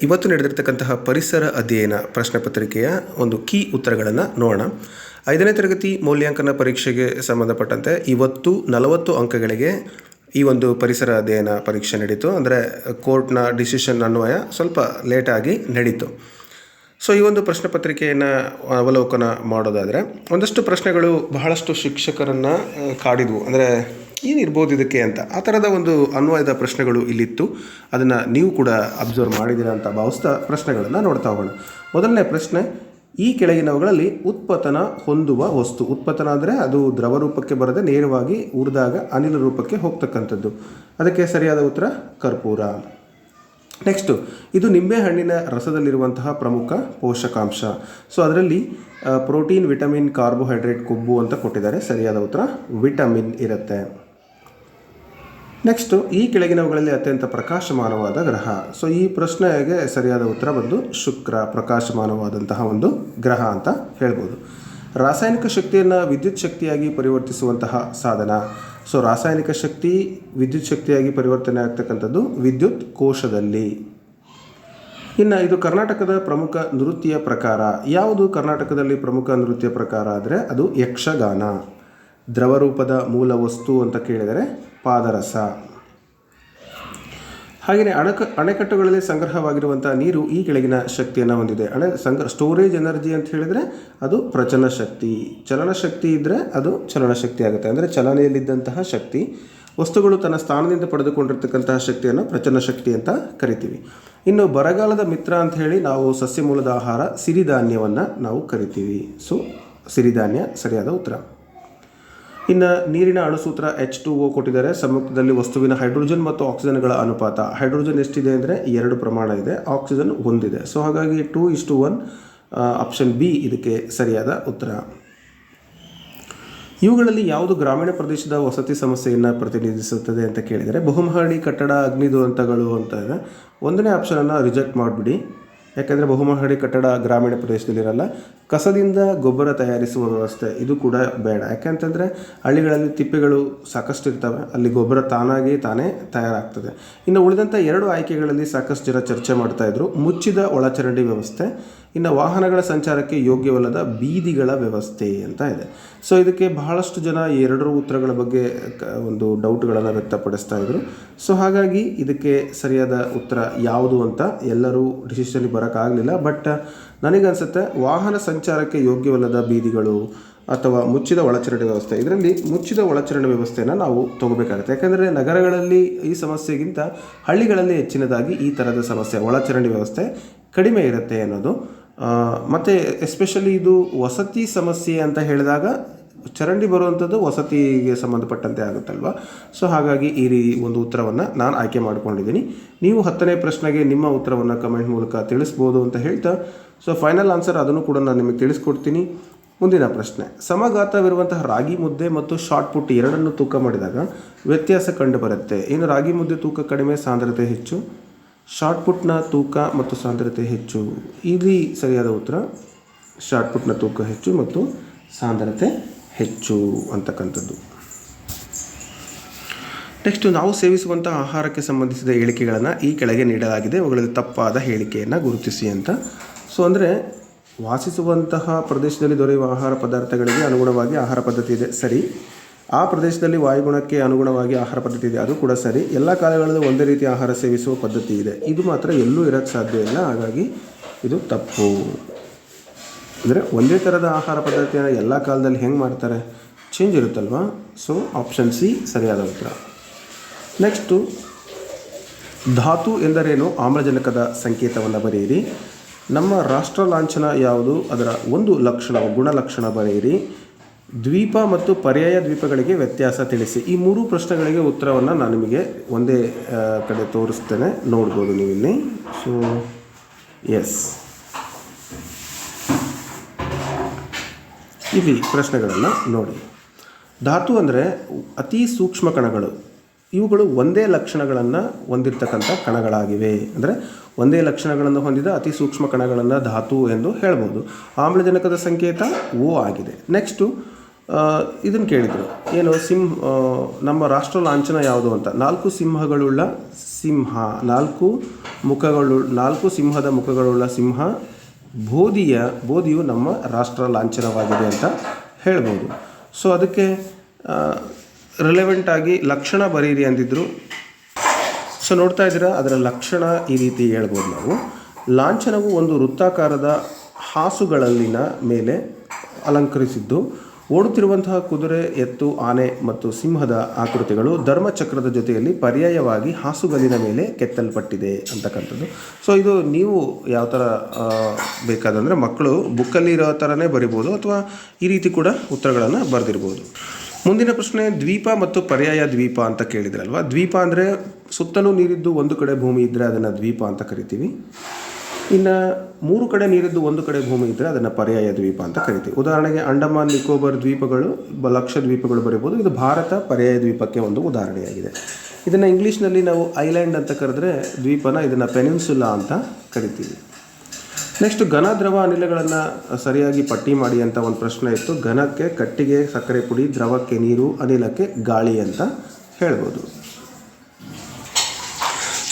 ಇವತ್ತು ನಡೆದಿರ್ತಕ್ಕಂತಹ ಪರಿಸರ ಅಧ್ಯಯನ ಪ್ರಶ್ನೆ ಪತ್ರಿಕೆಯ ಒಂದು ಕೀ ಉತ್ತರಗಳನ್ನು ನೋಡೋಣ. 5ನೇ ತರಗತಿ ಮೌಲ್ಯಾಂಕನ ಪರೀಕ್ಷೆಗೆ ಸಂಬಂಧಪಟ್ಟಂತೆ ಇವತ್ತು 40 ಅಂಕಗಳಿಗೆ ಈ ಒಂದು ಪರಿಸರ ಅಧ್ಯಯನ ಪರೀಕ್ಷೆ ನಡೀತು. ಅಂದರೆ ಕೋರ್ಟ್ನ ಡಿಸಿಷನ್ ಅನ್ವಯ ಸ್ವಲ್ಪ ಲೇಟಾಗಿ ನಡೀತು. ಸೊ ಈ ಒಂದು ಪ್ರಶ್ನೆ ಪತ್ರಿಕೆಯನ್ನು ಅವಲೋಕನ ಮಾಡೋದಾದರೆ ಒಂದಷ್ಟು ಪ್ರಶ್ನೆಗಳು ಬಹಳಷ್ಟು ಶಿಕ್ಷಕರನ್ನು ಕಾಡಿದ್ವು. ಅಂದರೆ ಏನಿರ್ಬೋದು ಇದಕ್ಕೆ ಅಂತ, ಆ ಥರದ ಒಂದು ಅನ್ವಯದ ಪ್ರಶ್ನೆಗಳು ಇಲ್ಲಿತ್ತು. ಅದನ್ನು ನೀವು ಕೂಡ ಅಬ್ಸರ್ವ್ ಮಾಡಿದ್ದೀರಾ ಅಂತ ಭಾವಿಸ್ತಾ ಪ್ರಶ್ನೆಗಳನ್ನು ನೋಡ್ತಾ ಹೋಗೋಣ. ಮೊದಲನೇ ಪ್ರಶ್ನೆ, ಈ ಕೆಳಗಿನವುಗಳಲ್ಲಿ ಉತ್ಪತನ ಹೊಂದುವ ವಸ್ತು. ಉತ್ಪತನ ಅಂದರೆ ಅದು ದ್ರವ ರೂಪಕ್ಕೆ ಬರದೆ ನೇರವಾಗಿ ಉರಿದಾಗ ಅನಿಲ ರೂಪಕ್ಕೆ ಹೋಗ್ತಕ್ಕಂಥದ್ದು. ಅದಕ್ಕೆ ಸರಿಯಾದ ಉತ್ತರ ಕರ್ಪೂರ. ನೆಕ್ಸ್ಟು, ಇದು ನಿಂಬೆಹಣ್ಣಿನ ರಸದಲ್ಲಿರುವಂತಹ ಪ್ರಮುಖ ಪೋಷಕಾಂಶ. ಸೊ ಅದರಲ್ಲಿ ಪ್ರೋಟೀನ್, ವಿಟಮಿನ್, ಕಾರ್ಬೋಹೈಡ್ರೇಟ್, ಕೊಬ್ಬು ಅಂತ ಕೊಟ್ಟಿದ್ದಾರೆ. ಸರಿಯಾದ ಉತ್ತರ ವಿಟಮಿನ್ ಇರುತ್ತೆ. ನೆಕ್ಸ್ಟು, ಈ ಕೆಳಗಿನವುಗಳಲ್ಲಿ ಅತ್ಯಂತ ಪ್ರಕಾಶಮಾನವಾದ ಗ್ರಹ. ಸೊ ಈ ಪ್ರಶ್ನೆಗೆ ಸರಿಯಾದ ಉತ್ತರ ಬಂದು ಶುಕ್ರ, ಪ್ರಕಾಶಮಾನವಾದಂತಹ ಒಂದು ಗ್ರಹ ಅಂತ ಹೇಳ್ಬೋದು. ರಾಸಾಯನಿಕ ಶಕ್ತಿಯನ್ನು ವಿದ್ಯುತ್ ಶಕ್ತಿಯಾಗಿ ಪರಿವರ್ತಿಸುವಂತಹ ಸಾಧನ. ಸೊ ರಾಸಾಯನಿಕ ಶಕ್ತಿ ವಿದ್ಯುತ್ ಶಕ್ತಿಯಾಗಿ ಪರಿವರ್ತನೆ ಆಗ್ತಕ್ಕಂಥದ್ದು ವಿದ್ಯುತ್ ಕೋಶದಲ್ಲಿ. ಇನ್ನು ಇದು ಕರ್ನಾಟಕದ ಪ್ರಮುಖ ನೃತ್ಯ ಪ್ರಕಾರ. ಯಾವುದು ಕರ್ನಾಟಕದಲ್ಲಿ ಪ್ರಮುಖ ನೃತ್ಯ ಪ್ರಕಾರ ಅಂದರೆ ಅದು ಯಕ್ಷಗಾನ. ದ್ರವರೂಪದ ಮೂಲ ವಸ್ತು ಅಂತ ಕೇಳಿದರೆ ಪಾದರಸ. ಹಾಗೆಯೇ ಅಣೆಕಟ್ಟುಗಳಲ್ಲಿ ಸಂಗ್ರಹವಾಗಿರುವಂಥ ನೀರು ಈ ಕೆಳಗಿನ ಶಕ್ತಿಯನ್ನು ಹೊಂದಿದೆ. ಸ್ಟೋರೇಜ್ ಎನರ್ಜಿ ಅಂತ ಹೇಳಿದರೆ ಅದು ಪ್ರಚನ ಶಕ್ತಿ. ಚಲನಶಕ್ತಿ ಇದ್ದರೆ ಅದು ಚಲನಶಕ್ತಿ ಆಗುತ್ತೆ. ಅಂದರೆ ಚಲನೆಯಲ್ಲಿದ್ದಂತಹ ಶಕ್ತಿ, ವಸ್ತುಗಳು ತನ್ನ ಸ್ಥಾನದಿಂದ ಪಡೆದುಕೊಂಡಿರ್ತಕ್ಕಂತಹ ಶಕ್ತಿಯನ್ನು ಪ್ರಚನ ಶಕ್ತಿ ಅಂತ ಕರಿತೀವಿ. ಇನ್ನು ಬರಗಾಲದ ಮಿತ್ರ ಅಂತ ಹೇಳಿ ನಾವು ಸಸ್ಯ ಮೂಲದ ಆಹಾರ ಸಿರಿಧಾನ್ಯವನ್ನು ನಾವು ಕರಿತೀವಿ. ಸೊ ಸಿರಿಧಾನ್ಯ ಸರಿಯಾದ ಉತ್ತರ. ಇನ್ನು ನೀರಿನ ಅಣುಸೂತ್ರ H2O ಕೊಟ್ಟಿದ್ದಾರೆ. ಸಂಯುಕ್ತದಲ್ಲಿ ವಸ್ತುವಿನ ಹೈಡ್ರೋಜನ್ ಮತ್ತು ಆಕ್ಸಿಜನ್ಗಳ ಅನುಪಾತ. ಹೈಡ್ರೋಜನ್ ಎಷ್ಟಿದೆ ಅಂದರೆ 2 ಪ್ರಮಾಣ ಇದೆ, ಆಕ್ಸಿಜನ್ 1 ಇದೆ. ಸೊ ಹಾಗಾಗಿ 2:1. ಆಪ್ಷನ್ ಬಿ ಇದಕ್ಕೆ ಸರಿಯಾದ ಉತ್ತರ. ಇವುಗಳಲ್ಲಿ ಯಾವುದು ಗ್ರಾಮೀಣ ಪ್ರದೇಶದ ವಸತಿ ಸಮಸ್ಯೆಯನ್ನು ಪ್ರತಿನಿಧಿಸುತ್ತದೆ ಅಂತ ಕೇಳಿದರೆ ಬಹುಮಹಡಿ ಕಟ್ಟಡ, ಅಗ್ನಿ ದುರಂತಗಳು ಅಂತ ಇದೆ. 1ನೇ ಆಪ್ಷನನ್ನು ರಿಜೆಕ್ಟ್ ಮಾಡಿಬಿಡಿ. ಯಾಕೆಂದರೆ ಬಹುಮಹಡಿ ಕಟ್ಟಡ ಗ್ರಾಮೀಣ ಪ್ರದೇಶದಲ್ಲಿರಲ್ಲ. ಕಸದಿಂದ ಗೊಬ್ಬರ ತಯಾರಿಸುವ ವ್ಯವಸ್ಥೆ ಇದು ಕೂಡ ಬೇಡ. ಯಾಕೆಂತಂದರೆ ಹಳ್ಳಿಗಳಲ್ಲಿ ತಿಪ್ಪೆಗಳು ಸಾಕಷ್ಟು ಇರ್ತವೆ, ಅಲ್ಲಿ ಗೊಬ್ಬರ ತಾನೇ ತಯಾರಾಗ್ತದೆ. ಇನ್ನು ಉಳಿದಂಥ 2 ಆಯ್ಕೆಗಳಲ್ಲಿ ಸಾಕಷ್ಟು ಜನ ಚರ್ಚೆ ಮಾಡ್ತಾಯಿದ್ರು. ಮುಚ್ಚಿದ ಒಳಚರಂಡಿ ವ್ಯವಸ್ಥೆ, ಇನ್ನು ವಾಹನಗಳ ಸಂಚಾರಕ್ಕೆ ಯೋಗ್ಯವಲ್ಲದ ಬೀದಿಗಳ ವ್ಯವಸ್ಥೆ ಅಂತ ಇದೆ. ಸೊ ಇದಕ್ಕೆ ಬಹಳಷ್ಟು ಜನ 2 ಉತ್ತರಗಳ ಬಗ್ಗೆ ಒಂದು ಡೌಟ್ಗಳನ್ನು ವ್ಯಕ್ತಪಡಿಸ್ತಾ ಇದ್ರು. ಸೊ ಹಾಗಾಗಿ ಇದಕ್ಕೆ ಸರಿಯಾದ ಉತ್ತರ ಯಾವುದು ಅಂತ ಎಲ್ಲರೂ ಡಿಸಿಷನ್ಗೆ ಬರೋಕ್ಕಾಗಲಿಲ್ಲ. ಬಟ್ ನನಗನ್ಸುತ್ತೆ ವಾಹನ ಸಂಚಾರಕ್ಕೆ ಯೋಗ್ಯವಲ್ಲದ ಬೀದಿಗಳು ಅಥವಾ ಮುಚ್ಚಿದ ಒಳಚರಂಡಿ ವ್ಯವಸ್ಥೆ. ಇದರಲ್ಲಿ ಮುಚ್ಚಿದ ಒಳಚರಂಡಿ ವ್ಯವಸ್ಥೆಯನ್ನು ನಾವು ತಗೋಬೇಕಾಗುತ್ತೆ. ಯಾಕೆಂದರೆ ನಗರಗಳಲ್ಲಿ ಈ ಸಮಸ್ಯೆಗಿಂತ ಹಳ್ಳಿಗಳಲ್ಲಿ ಹೆಚ್ಚಿನದಾಗಿ ಈ ಥರದ ಸಮಸ್ಯೆ, ಒಳಚರಂಡಿ ವ್ಯವಸ್ಥೆ ಕಡಿಮೆ ಇರುತ್ತೆ ಅನ್ನೋದು. ಮತ್ತು ಎಸ್ಪೆಷಲಿ ಇದು ವಸತಿ ಸಮಸ್ಯೆ ಅಂತ ಹೇಳಿದಾಗ ಚರಂಡಿ ಬರುವಂಥದ್ದು ವಸತಿಗೆ ಸಂಬಂಧಪಟ್ಟಂತೆ ಆಗುತ್ತಲ್ವ. ಸೊ ಹಾಗಾಗಿ ಈ ಒಂದು ಉತ್ತರವನ್ನು ನಾನು ಆಯ್ಕೆ ಮಾಡಿಕೊಂಡಿದ್ದೀನಿ. ನೀವು 10ನೇ ಪ್ರಶ್ನೆಗೆ ನಿಮ್ಮ ಉತ್ತರವನ್ನು ಕಮೆಂಟ್ ಮೂಲಕ ತಿಳಿಸ್ಬೋದು ಅಂತ ಹೇಳ್ತಾ, ಸೊ ಫೈನಲ್ ಆನ್ಸರ್ ಅದನ್ನು ಕೂಡ ನಾನು ನಿಮಗೆ ತಿಳಿಸ್ಕೊಡ್ತೀನಿ. ಮುಂದಿನ ಪ್ರಶ್ನೆ, ಸಮಗಾತ್ರವಿರುವಂತಹ ರಾಗಿ ಮುದ್ದೆ ಮತ್ತು ಶಾರ್ಟ್ ಪುಟ್ ಎರಡನ್ನು ತೂಕ ಮಾಡಿದಾಗ ವ್ಯತ್ಯಾಸ ಕಂಡು ಬರುತ್ತೆ. ಇನ್ನು ರಾಗಿ ಮುದ್ದೆ ತೂಕ ಕಡಿಮೆ, ಸಾಂದ್ರತೆ ಹೆಚ್ಚು. ಶಾರ್ಟ್ ಪುಟ್ನ ತೂಕ ಮತ್ತು ಸಾಂದ್ರತೆ ಹೆಚ್ಚು. ಇಲ್ಲಿ ಸರಿಯಾದ ಉತ್ತರ ಶಾರ್ಟ್ ಪುಟ್ನ ತೂಕ ಹೆಚ್ಚು ಮತ್ತು ಸಾಂದ್ರತೆ ಹೆಚ್ಚು ಅಂತಕ್ಕಂಥದ್ದು. ನೆಕ್ಸ್ಟು, ನಾವು ಸೇವಿಸುವಂಥ ಆಹಾರಕ್ಕೆ ಸಂಬಂಧಿಸಿದ ಹೇಳಿಕೆಗಳನ್ನು ಈ ಕೆಳಗೆ ನೀಡಲಾಗಿದೆ, ಅವುಗಳಲ್ಲಿ ತಪ್ಪಾದ ಹೇಳಿಕೆಯನ್ನು ಗುರುತಿಸಿ ಅಂತ. ಸೊ ಅಂದರೆ ವಾಸಿಸುವಂತಹ ಪ್ರದೇಶದಲ್ಲಿ ದೊರೆಯುವ ಆಹಾರ ಪದಾರ್ಥಗಳಿಗೆ ಅನುಗುಣವಾಗಿ ಆಹಾರ ಪದ್ಧತಿ ಇದೆ, ಸರಿ. ಆ ಪ್ರದೇಶದಲ್ಲಿ ವಾಯುಗುಣಕ್ಕೆ ಅನುಗುಣವಾಗಿ ಆಹಾರ ಪದ್ಧತಿ ಇದೆ, ಅದು ಕೂಡ ಸರಿ. ಎಲ್ಲ ಕಾಲಗಳಲ್ಲೂ ಒಂದೇ ರೀತಿಯ ಆಹಾರ ಸೇವಿಸುವ ಪದ್ಧತಿ ಇದೆ, ಇದು ಮಾತ್ರ ಎಲ್ಲೂ ಇರೋಕ್ಕೆ ಸಾಧ್ಯ ಇಲ್ಲ. ಹಾಗಾಗಿ ಇದು ತಪ್ಪು. ಅಂದರೆ ಒಂದೇ ಥರದ ಆಹಾರ ಪದ್ಧತಿಯನ್ನು ಎಲ್ಲ ಕಾಲದಲ್ಲಿ ಹೆಂಗೆ ಮಾಡ್ತಾರೆ, ಚೇಂಜ್ ಇರುತ್ತಲ್ವ. ಸೊ ಆಪ್ಷನ್ ಸಿ ಸರಿಯಾದ ಉತ್ತರ. ನೆಕ್ಸ್ಟು, ಧಾತು ಎಂದರೇನು, ಆಮ್ಲಜನಕದ ಸಂಕೇತವನ್ನು ಬರೆಯಿರಿ. ನಮ್ಮ ರಾಷ್ಟ್ರ ಲಾಂಛನ ಯಾವುದು, ಅದರ ಒಂದು ಗುಣಲಕ್ಷಣ ಬರೆಯಿರಿ. ದ್ವೀಪ ಮತ್ತು ಪರ್ಯಾಯ ದ್ವೀಪಗಳಿಗೆ ವ್ಯತ್ಯಾಸ ತಿಳಿಸಿ. ಈ 3 ಪ್ರಶ್ನೆಗಳಿಗೆ ಉತ್ತರವನ್ನು ನಾನು ನಿಮಗೆ ಒಂದೇ ಕಡೆ ತೋರಿಸ್ತೇನೆ, ನೋಡ್ಬೋದು ನೀವು ಇಲ್ಲಿ. ಸೊ ಎಸ್, ಇಲ್ಲಿ ಪ್ರಶ್ನೆಗಳನ್ನು ನೋಡಿ. ಧಾತು ಅಂದರೆ ಅತಿ ಸೂಕ್ಷ್ಮ ಕಣಗಳು. ಇವುಗಳು ಒಂದೇ ಲಕ್ಷಣಗಳನ್ನು ಹೊಂದಿರತಕ್ಕಂಥ ಕಣಗಳಾಗಿವೆ. ಅಂದರೆ ಒಂದೇ ಲಕ್ಷಣಗಳನ್ನು ಹೊಂದಿದ ಅತಿ ಸೂಕ್ಷ್ಮ ಕಣಗಳನ್ನು ಧಾತು ಎಂದು ಹೇಳ್ಬೋದು. ಆಮ್ಲಜನಕದ ಸಂಕೇತ O ಆಗಿದೆ. ನೆಕ್ಸ್ಟು, ಇದನ್ನು ಕೇಳಿದರು, ಏನು ನಮ್ಮ ರಾಷ್ಟ್ರ ಲಾಂಛನ ಯಾವುದು ಅಂತ. 4 ಸಿಂಹಗಳುಳ್ಳ ಸಿಂಹ, 4 ಸಿಂಹದ ಮುಖಗಳುಳ್ಳ ಸಿಂಹ, ಬೋಧಿಯು ನಮ್ಮ ರಾಷ್ಟ್ರ ಲಾಂಛನವಾಗಿದೆ ಅಂತ ಹೇಳ್ಬೋದು. ಸೊ ಅದಕ್ಕೆ ರಿಲೆವೆಂಟಾಗಿ ಲಕ್ಷಣ ಬರೀರಿ ಅಂದಿದ್ರು. ಸೊ ನೋಡ್ತಾ ಇದ್ದೀರಾ, ಅದರ ಲಕ್ಷಣ ಈ ರೀತಿ ಹೇಳ್ಬೋದು ನಾವು. ಲಾಂಛನವು ಒಂದು ವೃತ್ತಾಕಾರದ ಹಾಸುಗಳಲ್ಲಿನ ಮೇಲೆ ಅಲಂಕರಿಸಿದ್ದು, ಓಡುತ್ತಿರುವಂತಹ ಕುದುರೆ, ಎತ್ತು, ಆನೆ ಮತ್ತು ಸಿಂಹದ ಆಕೃತಿಗಳು ಧರ್ಮಚಕ್ರದ ಜೊತೆಯಲ್ಲಿ ಪರ್ಯಾಯವಾಗಿ ಹಾಸುಗಲ್ಲಿನ ಮೇಲೆ ಕೆತ್ತಲ್ಪಟ್ಟಿದೆ ಅಂತಕ್ಕಂಥದ್ದು. ಸೊ ಇದು ನೀವು ಯಾವ ಥರ ಬೇಕಾದಂದರೆ ಮಕ್ಕಳು ಬುಕ್ಕಲ್ಲಿ ಇರೋ ಥರನೇ ಬರಿಬೋದು, ಅಥವಾ ಈ ರೀತಿ ಕೂಡ ಉತ್ತರಗಳನ್ನು ಬರೆದಿರ್ಬೋದು. ಮುಂದಿನ ಪ್ರಶ್ನೆ, ದ್ವೀಪ ಮತ್ತು ಪರ್ಯಾಯ ದ್ವೀಪ ಅಂತ ಕೇಳಿದ್ರಲ್ವ. ದ್ವೀಪ ಅಂದರೆ ಸುತ್ತಲೂ ನೀರಿದ್ದು ಒಂದು ಕಡೆ ಭೂಮಿ ಇದ್ದರೆ ಅದನ್ನು ದ್ವೀಪ ಅಂತ ಕರಿತೀವಿ. ಇನ್ನು 3 ಕಡೆ ನೀರಿದ್ದು ಒಂದು ಕಡೆ ಭೂಮಿ ಇದ್ದರೆ ಅದನ್ನು ಪರ್ಯಾಯ ದ್ವೀಪ ಅಂತ ಕರಿತೀವಿ. ಉದಾಹರಣೆಗೆ ಅಂಡಮಾನ್ ನಿಕೋಬಾರ್ ದ್ವೀಪಗಳು, ಲಕ್ಷದ್ವೀಪಗಳು ಬರೀಬೋದು. ಇದು ಭಾರತ ಪರ್ಯಾಯ ದ್ವೀಪಕ್ಕೆ ಒಂದು ಉದಾಹರಣೆಯಾಗಿದೆ. ಇದನ್ನು ಇಂಗ್ಲೀಷ್ನಲ್ಲಿ ನಾವು ಐಲ್ಯಾಂಡ್ ಅಂತ ಕರೆದ್ರೆ, ದ್ವೀಪನ ಇದನ್ನು ಪೆನಿನ್ಸುಲಾ ಅಂತ ಕರಿತೀವಿ. ನೆಕ್ಸ್ಟ್, ಘನ ದ್ರವ ಅನಿಲಗಳನ್ನು ಸರಿಯಾಗಿ ಪಟ್ಟಿ ಮಾಡಿ ಅಂತ ಒಂದು ಪ್ರಶ್ನೆ ಇತ್ತು. ಘನಕ್ಕೆ ಕಟ್ಟಿಗೆ ಸಕ್ಕರೆ ಪುಡಿ, ದ್ರವಕ್ಕೆ ನೀರು, ಅನಿಲಕ್ಕೆ ಗಾಳಿ ಅಂತ ಹೇಳ್ಬೋದು.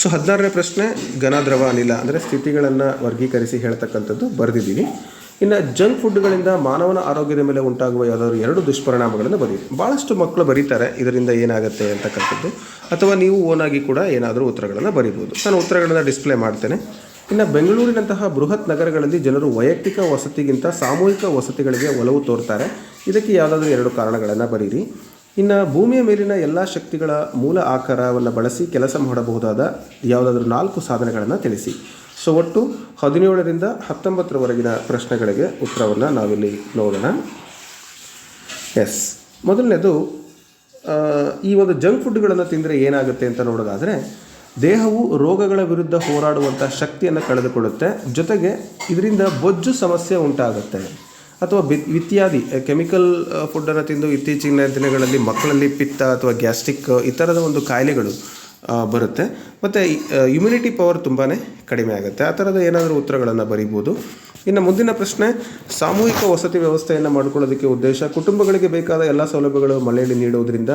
ಸೊ 16ನೇ ಪ್ರಶ್ನೆ, ಘನ ದ್ರವ ಅನಿಲ ಅಂದರೆ ಸ್ಥಿತಿಗಳನ್ನು ವರ್ಗೀಕರಿಸಿ ಹೇಳ್ತಕ್ಕಂಥದ್ದು ಬರೆದಿದ್ದೀವಿ. ಇನ್ನು ಜಂಕ್ ಫುಡ್ಗಳಿಂದ ಮಾನವನ ಆರೋಗ್ಯದ ಮೇಲೆ ಉಂಟಾಗುವ ಯಾವುದಾದ್ರು 2 ದುಷ್ಪರಿಣಾಮಗಳನ್ನು ಬರೀರಿ. ಭಾಳಷ್ಟು ಮಕ್ಕಳು ಬರೀತಾರೆ ಇದರಿಂದ ಏನಾಗುತ್ತೆ ಅಂತಕ್ಕಂಥದ್ದು, ಅಥವಾ ನೀವು ಓನಾಗಿ ಕೂಡ ಏನಾದರೂ ಉತ್ತರಗಳನ್ನು ಬರೀಬೋದು. ನಾನು ಉತ್ತರಗಳನ್ನು ಡಿಸ್ಪ್ಲೇ ಮಾಡ್ತೇನೆ. ಇನ್ನು ಬೆಂಗಳೂರಿನಂತಹ ಬೃಹತ್ ನಗರಗಳಲ್ಲಿ ಜನರು ವೈಯಕ್ತಿಕ ವಸತಿಗಿಂತ ಸಾಮೂಹಿಕ ವಸತಿಗಳಿಗೆ ಒಲವು ತೋರ್ತಾರೆ. ಇದಕ್ಕೆ ಯಾವುದಾದ್ರೂ 2 ಕಾರಣಗಳನ್ನು ಬರೀರಿ. ಇನ್ನು ಭೂಮಿಯ ಮೇಲಿನ ಎಲ್ಲ ಶಕ್ತಿಗಳ ಮೂಲ ಆಕಾರವನ್ನು ಬಳಸಿ ಕೆಲಸ ಮಾಡಬಹುದಾದ ಯಾವುದಾದ್ರೂ 4 ಸಾಧನಗಳನ್ನು ತಿಳಿಸಿ. ಸೊ ಒಟ್ಟು 17ರಿಂದ 19ರವರೆಗಿನ ಪ್ರಶ್ನೆಗಳಿಗೆ ಉತ್ತರವನ್ನು ನಾವಿಲ್ಲಿ ನೋಡೋಣ. ಮೊದಲನೇದು, ಈ ಒಂದು ಜಂಕ್ ಫುಡ್ಗಳನ್ನು ತಿಂದರೆ ಏನಾಗುತ್ತೆ ಅಂತ ನೋಡೋದಾದರೆ, ದೇಹವು ರೋಗಗಳ ವಿರುದ್ಧ ಹೋರಾಡುವಂಥ ಶಕ್ತಿಯನ್ನು ಕಳೆದುಕೊಳ್ಳುತ್ತೆ. ಜೊತೆಗೆ ಇದರಿಂದ ಬೊಜ್ಜು ಸಮಸ್ಯೆ ಉಂಟಾಗುತ್ತೆ. ಅಥವಾ ಇತ್ಯಾದಿ ಕೆಮಿಕಲ್ ಫುಡ್ಡನ್ನು ತಿಂದು ಇತ್ತೀಚಿನ ದಿನಗಳಲ್ಲಿ ಮಕ್ಕಳಲ್ಲಿ ಪಿತ್ತ ಅಥವಾ ಗ್ಯಾಸ್ಟ್ರಿಕ್ ಈ ಥರದ ಒಂದು ಕಾಯಿಲೆಗಳು ಬರುತ್ತೆ. ಮತ್ತು ಇಮ್ಯುನಿಟಿ ಪವರ್ ತುಂಬಾ ಕಡಿಮೆ ಆಗುತ್ತೆ. ಆ ಥರದ ಏನಾದರೂ ಉತ್ತರಗಳನ್ನು ಬರೀಬೋದು. ಇನ್ನು ಮುಂದಿನ ಪ್ರಶ್ನೆ, ಸಾಮೂಹಿಕ ವಸತಿ ವ್ಯವಸ್ಥೆಯನ್ನು ಮಾಡಿಕೊಳ್ಳೋದಕ್ಕೆ ಉದ್ದೇಶ ಕುಟುಂಬಗಳಿಗೆ ಬೇಕಾದ ಎಲ್ಲ ಸೌಲಭ್ಯಗಳು ಮನೆಯಲ್ಲಿ ನೀಡುವುದರಿಂದ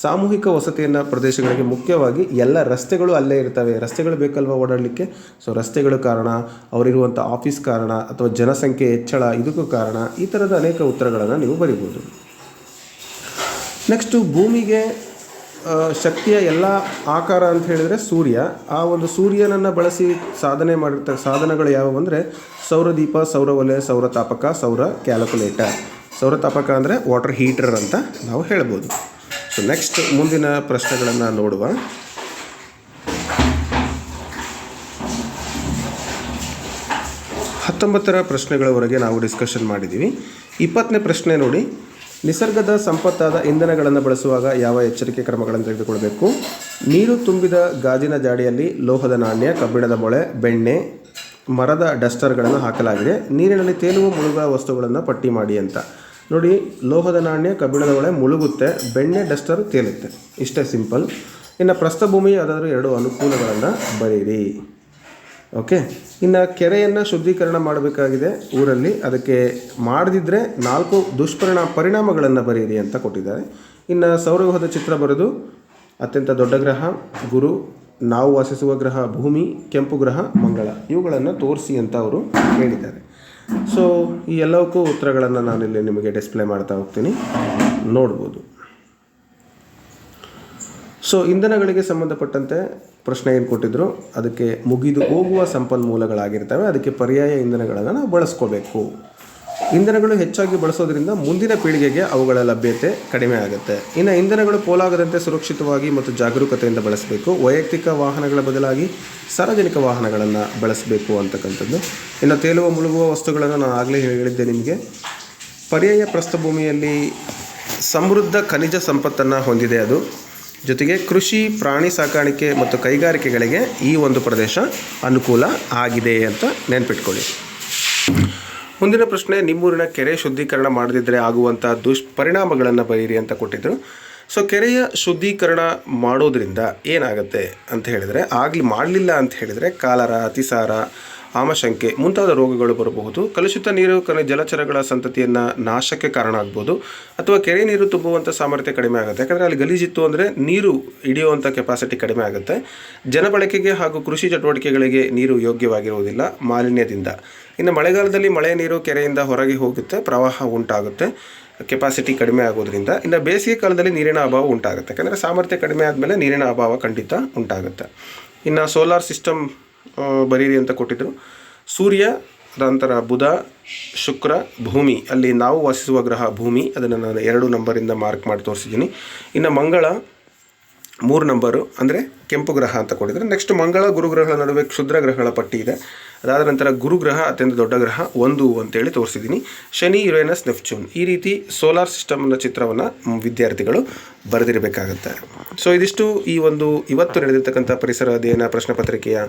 ಸಾಮೂಹಿಕ ವಸತಿಯನ್ನು ಪ್ರದೇಶಗಳಿಗೆ ಮುಖ್ಯವಾಗಿ ಎಲ್ಲ ರಸ್ತೆಗಳು ಅಲ್ಲೇ ಇರ್ತವೆ. ರಸ್ತೆಗಳು ಬೇಕಲ್ವ ಓಡಾಡಲಿಕ್ಕೆ. ಸೊ ರಸ್ತೆಗಳು ಕಾರಣ, ಅವರಿರುವಂಥ ಆಫೀಸ್ ಕಾರಣ, ಅಥವಾ ಜನಸಂಖ್ಯೆ ಹೆಚ್ಚಳ ಇದಕ್ಕೂ ಕಾರಣ. ಈ ಥರದ ಅನೇಕ ಉತ್ತರಗಳನ್ನು ನೀವು ಬರಿಬೋದು. ನೆಕ್ಸ್ಟು, ಭೂಮಿಗೆ ಶಕ್ತಿಯ ಎಲ್ಲ ಆಕಾರ ಅಂತ ಹೇಳಿದರೆ ಸೂರ್ಯ. ಆ ಒಂದು ಸೂರ್ಯನನ್ನು ಬಳಸಿ ಸಾಧನೆ ಮಾಡಿರ್ತಾರೆ ಸಾಧನಗಳು ಯಾವುವು ಅಂದರೆ ಸೌರದೀಪ, ಸೌರವಲಯ, ಸೌರತಾಪಕ, ಸೌರ ಕ್ಯಾಲ್ಕುಲೇಟರ್. ಸೌರತಾಪಕ ಅಂದರೆ ವಾಟರ್ ಹೀಟರ್ ಅಂತ ನಾವು ಹೇಳ್ಬೋದು. ಸೊ ನೆಕ್ಸ್ಟ್ ಮುಂದಿನ ಪ್ರಶ್ನೆಗಳನ್ನು ನೋಡುವ. 19ರ ಪ್ರಶ್ನೆಗಳವರೆಗೆ ನಾವು ಡಿಸ್ಕಷನ್ ಮಾಡಿದ್ದೀವಿ. 20ನೇ ಪ್ರಶ್ನೆ ನೋಡಿ, ನಿಸರ್ಗದ ಸಂಪತ್ತಾದ ಇಂಧನಗಳನ್ನು ಬಳಸುವಾಗ ಯಾವ ಎಚ್ಚರಿಕೆ ಕ್ರಮಗಳನ್ನು ತೆಗೆದುಕೊಳ್ಳಬೇಕು? ನೀರು ತುಂಬಿದ ಗಾಜಿನ ಜಾಡಿಯಲ್ಲಿ ಲೋಹದ ನಾಣ್ಯ, ಕಬ್ಬಿಣದ ಮೊಳೆ, ಬೆಣ್ಣೆ, ಮರದ ಡಸ್ಟರ್ಗಳನ್ನು ಹಾಕಲಾಗಿದೆ. ನೀರಿನಲ್ಲಿ ತೇಲುವ ಮುಳುಗುವ ವಸ್ತುಗಳನ್ನು ಪಟ್ಟಿ ಮಾಡಿ ಅಂತ. ನೋಡಿ, ಲೋಹದ ನಾಣ್ಯ, ಕಬ್ಬಿಣದ ಮೊಳೆ ಮುಳುಗುತ್ತೆ, ಬೆಣ್ಣೆ, ಡಸ್ಟರ್ ತೇಲುತ್ತೆ. ಇಷ್ಟೇ ಸಿಂಪಲ್. ಇನ್ನು ಪ್ರಸ್ಥಭೂಮಿ ಯಾವುದಾದ್ರೂ 2 ಅನುಕೂಲಗಳನ್ನು ಬರೀರಿ. ಓಕೆ. ಇನ್ನು ಕೆರೆಯನ್ನು ಶುದ್ಧೀಕರಣ ಮಾಡಬೇಕಾಗಿದೆ ಊರಲ್ಲಿ, ಅದಕ್ಕೆ ಮಾಡದಿದ್ದರೆ 4 ಪರಿಣಾಮಗಳನ್ನು ಬರೀರಿ ಅಂತ ಕೊಟ್ಟಿದ್ದಾರೆ. ಇನ್ನು ಸೌರವ್ಯೂಹದ ಚಿತ್ರ ಬರೆದು ಅತ್ಯಂತ ದೊಡ್ಡ ಗ್ರಹ ಗುರು, ನಾವು ವಾಸಿಸುವ ಗ್ರಹ ಭೂಮಿ, ಕೆಂಪು ಗ್ರಹ ಮಂಗಳ, ಇವುಗಳನ್ನು ತೋರಿಸಿ ಅಂತ ಅವರು ಹೇಳಿದ್ದಾರೆ. ಸೊ ಈ ಎಲ್ಲವಕ್ಕೂ ಉತ್ತರಗಳನ್ನು ನಾನಿಲ್ಲಿ ನಿಮಗೆ ಡಿಸ್ಪ್ಲೇ ಮಾಡ್ತಾ ಹೋಗ್ತೀನಿ, ನೋಡ್ಬೋದು. ಸೊ ಇಂಧನಗಳಿಗೆ ಸಂಬಂಧಪಟ್ಟಂತೆ ಪ್ರಶ್ನೆ ಏನು ಕೊಟ್ಟಿದ್ರು, ಅದಕ್ಕೆ ಮುಗಿದು ಹೋಗುವ ಸಂಪನ್ಮೂಲಗಳಾಗಿರ್ತವೆ, ಅದಕ್ಕೆ ಪರ್ಯಾಯ ಇಂಧನಗಳನ್ನು ನಾವು ಬಳಸ್ಕೋಬೇಕು. ಇಂಧನಗಳು ಹೆಚ್ಚಾಗಿ ಬಳಸೋದ್ರಿಂದ ಮುಂದಿನ ಪೀಳಿಗೆಗೆ ಅವುಗಳ ಲಭ್ಯತೆ ಕಡಿಮೆ ಆಗುತ್ತೆ. ಇನ್ನು ಇಂಧನಗಳು ಪೋಲಾಗದಂತೆ ಸುರಕ್ಷಿತವಾಗಿ ಮತ್ತು ಜಾಗರೂಕತೆಯಿಂದ ಬಳಸಬೇಕು. ವೈಯಕ್ತಿಕ ವಾಹನಗಳ ಬದಲಾಗಿ ಸಾರ್ವಜನಿಕ ವಾಹನಗಳನ್ನು ಬಳಸಬೇಕು ಅಂತಕ್ಕಂಥದ್ದು. ಇನ್ನು ತೇಲುವ ಮುಳುಗುವ ವಸ್ತುಗಳನ್ನು ನಾನು ಆಗಲೇ ಹೇಳಿದ್ದೆ ನಿಮಗೆ. ಪರ್ಯಾಯ ಪ್ರಸ್ಥಭೂಮಿಯಲ್ಲಿ ಸಮೃದ್ಧ ಖನಿಜ ಸಂಪತ್ತನ್ನು ಹೊಂದಿದೆ ಅದು. ಜೊತೆಗೆ ಕೃಷಿ, ಪ್ರಾಣಿ ಸಾಕಾಣಿಕೆ ಮತ್ತು ಕೈಗಾರಿಕೆಗಳಿಗೆ ಈ ಒಂದು ಪ್ರದೇಶ ಅನುಕೂಲ ಆಗಿದೆ ಅಂತ ನೆನ್ಪಿಟ್ಕೊಳ್ಳಿ. ಮುಂದಿನ ಪ್ರಶ್ನೆ, ನಿಮ್ಮೂರಿನ ಕೆರೆ ಶುದ್ಧೀಕರಣ ಮಾಡದಿದ್ದರೆ ಆಗುವಂಥ ದುಷ್ಪರಿಣಾಮಗಳನ್ನು ಬರೀರಿ ಅಂತ ಕೊಟ್ಟಿದ್ದರು. ಸೊ ಕೆರೆಯ ಶುದ್ಧೀಕರಣ ಮಾಡೋದ್ರಿಂದ ಏನಾಗುತ್ತೆ ಅಂತ ಹೇಳಿದರೆ, ಮಾಡಲಿಲ್ಲ ಅಂತ ಹೇಳಿದರೆ ಕಾಲರ, ಅತಿಸಾರ, ಆಮಶಂಕೆ ಮುಂತಾದ ರೋಗಗಳು ಬರಬಹುದು. ಕಲುಷಿತ ನೀರು ಜಲಚರಗಳ ಸಂತತಿಯನ್ನು ನಾಶಕ್ಕೆ ಕಾರಣ ಆಗ್ಬೋದು, ಅಥವಾ ಕೆರೆ ನೀರು ತುಂಬುವಂಥ ಸಾಮರ್ಥ್ಯ ಕಡಿಮೆ ಆಗುತ್ತೆ. ಯಾಕಂದರೆ ಅಲ್ಲಿ ಗಲೀಜಿತ್ತು ಅಂದರೆ ನೀರು ಹಿಡಿಯುವಂಥ ಕೆಪಾಸಿಟಿ ಕಡಿಮೆ ಆಗುತ್ತೆ. ಜನಬಳಕೆಗೆ ಹಾಗೂ ಕೃಷಿ ಚಟುವಟಿಕೆಗಳಿಗೆ ನೀರು ಯೋಗ್ಯವಾಗಿರುವುದಿಲ್ಲ ಮಾಲಿನ್ಯದಿಂದ. ಇನ್ನು ಮಳೆಗಾಲದಲ್ಲಿ ಮಳೆ ನೀರು ಕೆರೆಯಿಂದ ಹೊರಗೆ ಹೋಗುತ್ತೆ, ಪ್ರವಾಹ ಉಂಟಾಗುತ್ತೆ, ಕೆಪಾಸಿಟಿ ಕಡಿಮೆ ಆಗೋದ್ರಿಂದ. ಇನ್ನು ಬೇಸಿಗೆ ಕಾಲದಲ್ಲಿ ನೀರಿನ ಅಭಾವ ಉಂಟಾಗುತ್ತೆ, ಯಾಕಂದರೆ ಸಾಮರ್ಥ್ಯ ಕಡಿಮೆ ಆದಮೇಲೆ ನೀರಿನ ಅಭಾವ ಖಂಡಿತ ಉಂಟಾಗುತ್ತೆ. ಇನ್ನು ಸೋಲಾರ್ ಸಿಸ್ಟಮ್ ಬರೀರಿ ಅಂತ ಕೊಟ್ಟಿದ್ದರು. ಸೂರ್ಯ, ನಂತರ ಬುಧ, ಶುಕ್ರ, ಭೂಮಿ, ಅಲ್ಲಿ ನಾವು ವಾಸಿಸುವ ಗ್ರಹ ಭೂಮಿ, ಅದನ್ನು ನಾನು 2 ನಂಬರಿಂದ ಮಾರ್ಕ್ ಮಾಡಿ ತೋರಿಸಿದ್ದೀನಿ. ಇನ್ನು ಮಂಗಳ 3 ನಂಬರು, ಅಂದರೆ ಕೆಂಪು ಗ್ರಹ ಅಂತ ಕೊಟ್ಟಿದ್ದಾರೆ. ನೆಕ್ಸ್ಟ್ ಮಂಗಳ ಗುರುಗ್ರಹಗಳ ನಡುವೆ ಕ್ಷುದ್ರ ಗ್ರಹಗಳ ಪಟ್ಟಿ ಇದೆ. ಅದಾದ ನಂತರ ಗುರುಗ್ರಹ ಅತ್ಯಂತ ದೊಡ್ಡ ಗ್ರಹ 1 ಅಂತೇಳಿ ತೋರಿಸಿದ್ದೀನಿ. ಶನಿ, ಯುರೇನಸ್, ನೆಪ್ಚೂನ್, ಈ ರೀತಿ ಸೋಲಾರ್ ಸಿಸ್ಟಮ್ನ ಚಿತ್ರವನ್ನು ವಿದ್ಯಾರ್ಥಿಗಳು ಬರೆದಿರಬೇಕಾಗತ್ತೆ. ಸೊ ಇದಿಷ್ಟು ಇವತ್ತು ನಡೆದಿರ್ತಕ್ಕಂಥ ಪರಿಸರ ಅಧ್ಯಯನ ಪ್ರಶ್ನೆ ಪತ್ರಿಕೆಯ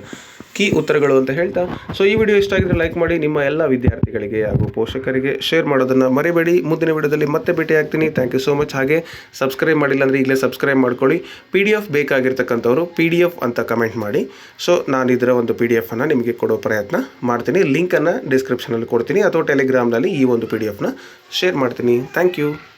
ಕೀ ಉತ್ತರಗಳು ಅಂತ ಹೇಳ್ತಾ, ಸೊ ಈ ವಿಡಿಯೋ ಇಷ್ಟ ಆಗಿದ್ರೆ ಲೈಕ್ ಮಾಡಿ, ನಿಮ್ಮ ಎಲ್ಲ ವಿದ್ಯಾರ್ಥಿಗಳಿಗೆ ಹಾಗೂ ಪೋಷಕರಿಗೆ ಶೇರ್ ಮಾಡೋದನ್ನು ಮರಿಬೇಡಿ. ಮುಂದಿನ ವಿಡಿಯೋದಲ್ಲಿ ಮತ್ತೆ ಭೇಟಿ ಆಗ್ತೀನಿ. Thank you so much. ಹಾಗೆ ಸಬ್ಸ್ಕ್ರೈಬ್ ಮಾಡಿಲ್ಲ ಅಂದರೆ ಈಗಲೇ ಸಬ್ಸ್ಕ್ರೈಬ್ ಮಾಡ್ಕೊಳ್ಳಿ. PDF ಬೇಕಾಗಿರ್ತಕ್ಕಂಥವ್ರು PDF ಅಂತ ಕಮೆಂಟ್ ಮಾಡಿ. ಸೊ ನಾನು ಇದರ ಒಂದು PDF ಅನ್ನು ನಿಮಗೆ ಕೊಡೋ ಪ್ರಯತ್ನ ಮಾಡ್ತೀನಿ. ಲಿಂಕನ್ನು ಡಿಸ್ಕ್ರಿಪ್ಷನಲ್ಲಿ ಕೊಡ್ತೀನಿ, ಅಥವಾ ಟೆಲಿಗ್ರಾಮ್ನಲ್ಲಿ ಈ ಒಂದು PDF ಶೇರ್ ಮಾಡ್ತೀನಿ. Thank you.